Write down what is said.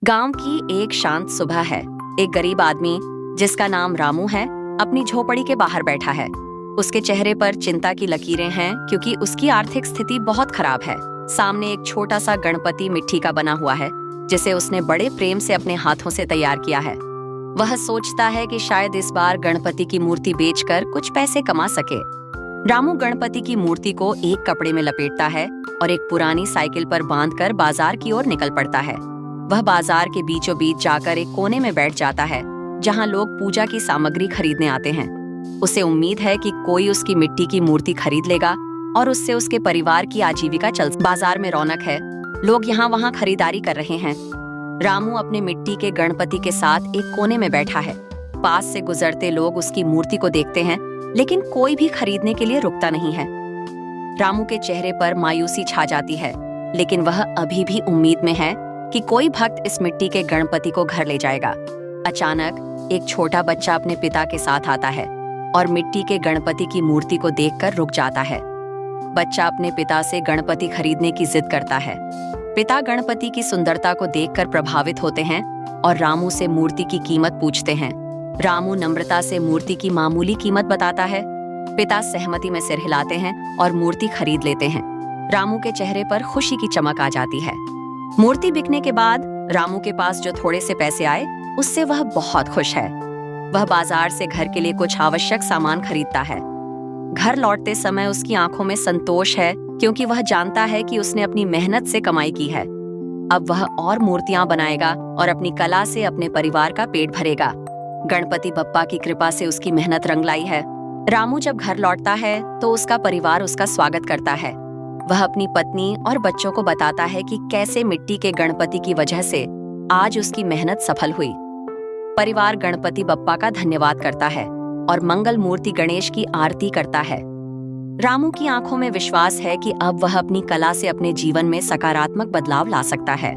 गांव की एक शांत सुबह है। एक गरीब आदमी जिसका नाम रामू है अपनी झोपड़ी के बाहर बैठा है। उसके चेहरे पर चिंता की लकीरें हैं क्योंकि उसकी आर्थिक स्थिति बहुत खराब है। सामने एक छोटा सा गणपति मिट्टी का बना हुआ है जिसे उसने बड़े प्रेम से अपने हाथों से तैयार किया है। वह सोचता है कि शायद इस बार गणपति की मूर्ति बेचकर कुछ पैसे कमा सके। रामू गणपति की मूर्ति को एक कपड़े में लपेटता है और एक पुरानी साइकिल पर बांधकर बाजार की ओर निकल पड़ता है। वह बाजार के बीचों बीच जाकर एक कोने में बैठ जाता है जहां लोग पूजा की सामग्री खरीदने आते हैं। उसे उम्मीद है कि कोई उसकी मिट्टी की मूर्ति खरीद लेगा और उससे उसके परिवार की आजीविका चल। बाजार में रौनक है, लोग यहाँ वहाँ खरीदारी कर रहे हैं। रामू अपने मिट्टी के गणपति के साथ एक कोने में बैठा है। पास से गुजरते लोग उसकी मूर्ति को देखते हैं, लेकिन कोई भी खरीदने के लिए रुकता नहीं है। रामू के चेहरे पर मायूसी छा जाती है, लेकिन वह अभी भी उम्मीद में है कि कोई भक्त इस मिट्टी के गणपति को घर ले जाएगा। अचानक एक छोटा बच्चा अपने पिता के साथ आता है और मिट्टी के गणपति की मूर्ति को देखकर रुक जाता है। बच्चा अपने पिता से गणपति खरीदने की जिद करता है। पिता गणपति की सुंदरता को देखकर प्रभावित होते हैं और रामू से मूर्ति की कीमत पूछते हैं। रामू नम्रता से मूर्ति की मामूली कीमत बताता है। पिता सहमति में सिर हिलाते हैं और मूर्ति खरीद लेते हैं। रामू के चेहरे पर खुशी की चमक आ जाती है। मूर्ति बिकने के बाद रामू के पास जो थोड़े से पैसे आए उससे वह बहुत खुश है। वह बाजार से घर के लिए कुछ आवश्यक सामान खरीदता है। घर लौटते समय उसकी आंखों में संतोष है क्योंकि वह जानता है कि उसने अपनी मेहनत से कमाई की है। अब वह और मूर्तियां बनाएगा और अपनी कला से अपने परिवार का पेट भरेगा। गणपति बप्पा की कृपा से उसकी मेहनत रंग लाई है। रामू जब घर लौटता है तो उसका परिवार उसका स्वागत करता है। वह अपनी पत्नी और बच्चों को बताता है कि कैसे मिट्टी के गणपति की वजह से आज उसकी मेहनत सफल हुई। परिवार गणपति बप्पा का धन्यवाद करता है और मंगल मूर्ति गणेश की आरती करता है। रामू की आंखों में विश्वास है कि अब वह अपनी कला से अपने जीवन में सकारात्मक बदलाव ला सकता है।